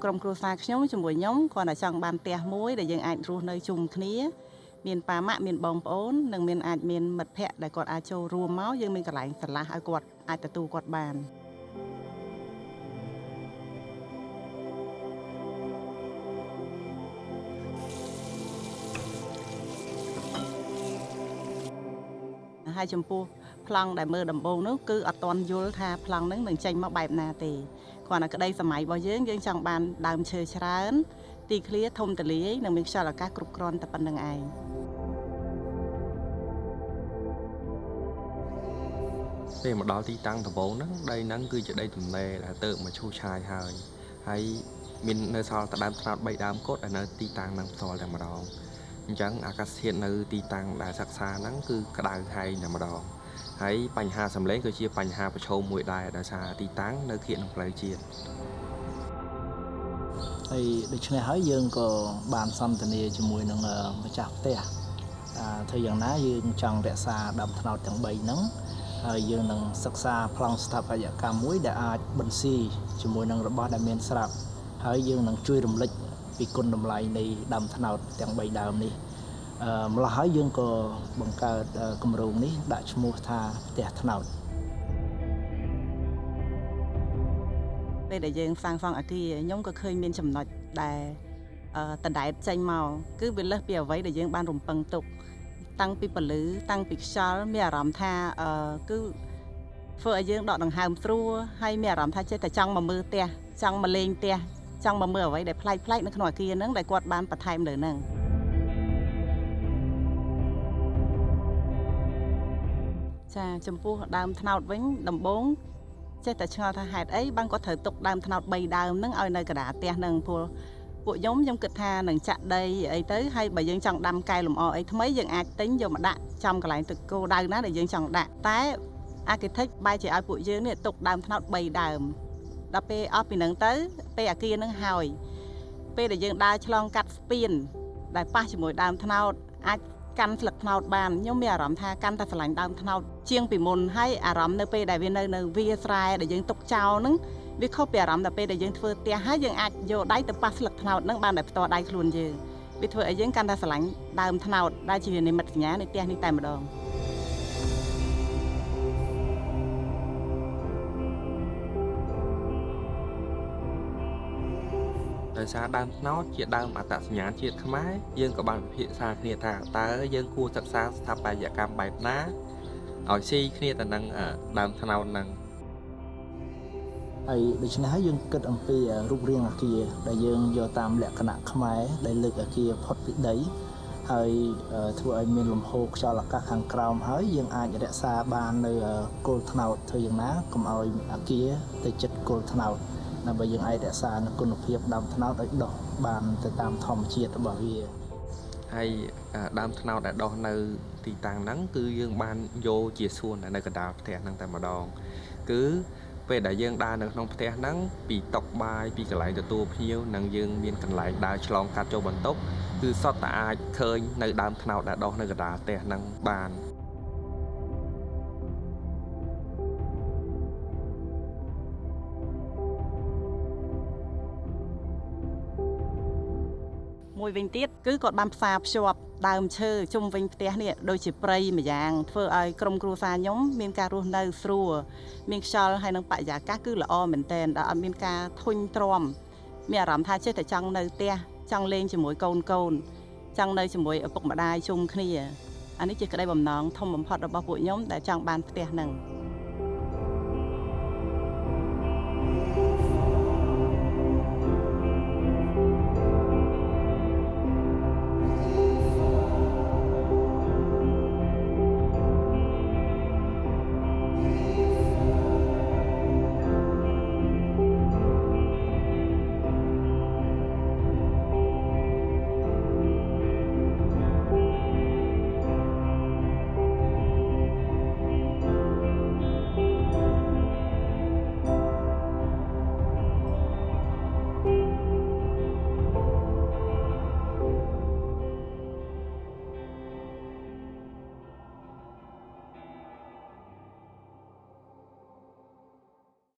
ក្រុមគ្រួសារខ្ញុំជាមួយខ្ញុំគាត់តែចង់បានផ្ទះមួយដែលយើងអាចរស់នៅជុំគ្នាមានប៉ាម៉ាក់មានបងប្អូននិងមានអាចមានមិត្តភ័ក្តិដែលគាត់អាចចូលរួមមកយើងមានកន្លែងស្រឡះឲ្យគាត់អាចទទួលគាត់បានហើយចំពោះប្លង់ដែលមើលដំបូងនោះគឺអត់ទាន់យល់ថាប្លង់ហ្នឹងនឹងចេញមកបែបណាទេគ្រាន់តែក្តីសម័យរបស់យើងចង់បានដើមឈើច្រើនទីធ្លាធំទូលាយនិងមានខ្យល់អាកាសគ្រប់គ្រាន់តែប៉ុណ្្នឹងឯងពេលមកដល់ទីតាំងដំបូងហ្នឹងដីហ្នឹងគឺជាដីទំនេរដែលទៅមកឈូសឆាយហើយមាននៅសល់តែដើមត្នោត3ដើមគត់ដែលនៅទីតាំងហ្នឹងផ្ទាល់តែម្ដងអញ្ចឹងអាកាសធាតុនៅទីតាំងដែលសិក្សាហ្នឹងគឺក្តៅហែងតែម្ដងហើយបញ្ហាសម្លេងគឺជាបញ្ហាប្រឈមមួយដែរដោយសារទីតាំងនៅខៀននឹងផ្លូវជាតិហើយដូច្នេះហើយយើងក៏បានសន្ទនាជាមួយនឹងម្ចាស់ផ្ទះធ្វើយ៉ាងណាយើងចង់រក្សាដើមត្នោតទាំង3ហ្នឹងហើយយើងនឹងសិក្សាប្លង់ស្ថាបត្យកម្មមួយដែលអាចបន្ស៊ីជាមួយនឹងរបស់ដែលមានស្រាប់ហើយយើងនឹងជួយរំលេចពីគុណតម្លៃនៃដើមត្នោតទាំង3ដើមនេះម្ល៉េះហើយយើងក៏បង្កើតគម្រោងនេះដាក់ឈ្មោះថាផ្ទះត្នោតពេលដែលយើងសាងសង់អគារខ្ញុំក៏ឃើញមានចំណុចដែលតដែតចេញមកគឺវាលើសពីអ្វីដែលយើងបានរំពឹងទុកតាំងពីពលឺតាំងពីខ្យល់មានអារម្មណ៍ថាគឺធ្វើឲ្យយើងដកដង្ហើមស្រួលហើយមានអារម្មណ៍ថាចេះតែចង់មកមើលផ្ទះចង់មកលេងផ្ទះចង់មកមើលអ្វីដែលប្លែកៗនៅក្នុងអគារហ្នឹងដែលគាត់បានបន្ថែមលើហ្នឹងចាចំពោះដើមត្នោតវិញដំបូងចេះតែឆ្ងល់ថាហេតុអីបានគាត់ត្រូវទុកដើមត្នោត3ដើមហ្នឹងឲ្យនៅកណ្ដាលផ្ទះហ្នឹងព្រោះពួកខ្ញុំគិតថានឹងចាក់ដីអីទៅហើយបើយើងចង់ដាំកែលម្អអីថ្មីយើងអាចទិញយកមកដាក់ចំកន្លែងទឹកគោដៅណាដែលយើងចង់ដាក់តែ Architect បែរជាឲ្យពួកយើងនេះទុកដើមត្នោត3ដើមដល់ពេលអស់ពីហ្នឹងទៅពេលអាគារហ្នឹងហើយពេលដែលយើងដើរឆ្លងកាត់ស្ពានដែលប៉ះជាមួយដើមត្នោតអាចកាន់ស្លឹកត្នោតបានខ្ញុំមានអារម្មណ៍ថាកាន់តែស្រឡាញ់ដើមត្នោតជាងពីមុនហើយអារម្មណ៍នៅពេលដែលវានៅវាស្រែដែលយើងទុកចោលហ្នឹងវាខុសពីអារម្មណ៍ដល់ពេលដែលយើងធ្វើផ្ទះហើយយើងអាចយកដៃទៅប៉ះស្លឹកត្នោតហ្នឹងបានតែផ្ទាល់ដៃខ្លួនយើងវាធ្វើឲ្យយើងកាន់តែស្រឡាញ់ដើមត្នោតដែលជានិមិត្តសញ្ញានៃផ្ទះនេះតែម្ដងដោយសារដើមត្នោតជាដើមអត្តសញ្ញាណជាតិខ្មែរយើងក៏បានពិភាក្សាគ្នាថាតើយើងគួរសិក្សាស្ថាបត្យកម្មបែបណាឲ្យស៊ីគ្នាទៅនឹងដើមត្នោតហ្នឹងហើយដូច្នេះហើយយើងគិតអំពីរូបរាងអគារដែលយើងយកតាមលក្ខណៈខ្មែរដែលលើកអគារផុតពីដីហើយធ្វើឲ្យមានលំហូរខ្យល់អាកាសខាងក្រោមហើយយើងអាចរក្សាបាននៅគល់ត្នោតធ្វើយ៉ាងណាកុំឲ្យអគារទៅជិតគល់ត្នោតដើម្បីយើងអាចរក្សានូវគុណភាពដើមត្នោតឲ្យដុះបានទៅតាមធម្មជាតិរបស់វាហើយដើមត្នោតដែលដុះនៅទីតាំងហ្នឹងគឺយើងបានយកជាសួននៅកណ្ដាលផ្ទះហ្នឹងតែម្ដងគឺពេលដែលយើងដើរនៅក្នុងផ្ទះហ្នឹងពីតុបាយពីកន្លែងទទួលភ្ញៀវនិងយើងមានកន្លែងដើរឆ្លងកាត់ចូលបន្ទប់គឺសុទ្ធតែអាចឃើញនៅដើមត្នោតដែលដុះនៅកណ្ដាលផ្ទះហ្នឹងបានមួយវិញទៀតគឺគាត់បានផ្សារភ្ជាប់ដើមឈើជុំវិញផ្ទះនេះដូចជាព្រៃម្យ៉ាងធ្វើឲ្យក្រុមគ្រួសារខ្ញុំមានការរស់នៅស្រួលមានខ្យល់ហើយនឹងបរិយាកាសគឺល្អមែនទែនដែលអត់មានការធុញទ្រាំមានអារម្មណ៍ថាចេះតែចង់នៅផ្ទះចង់លេងជាមួយកូនចង់នៅជាមួយឪពុកម្ដាយជុំគ្នាអានេះជាក្តីបំណងធំបំផុតរបស់ពួកខ្ញុំដែលចង់បានផ្ទះហ្នឹង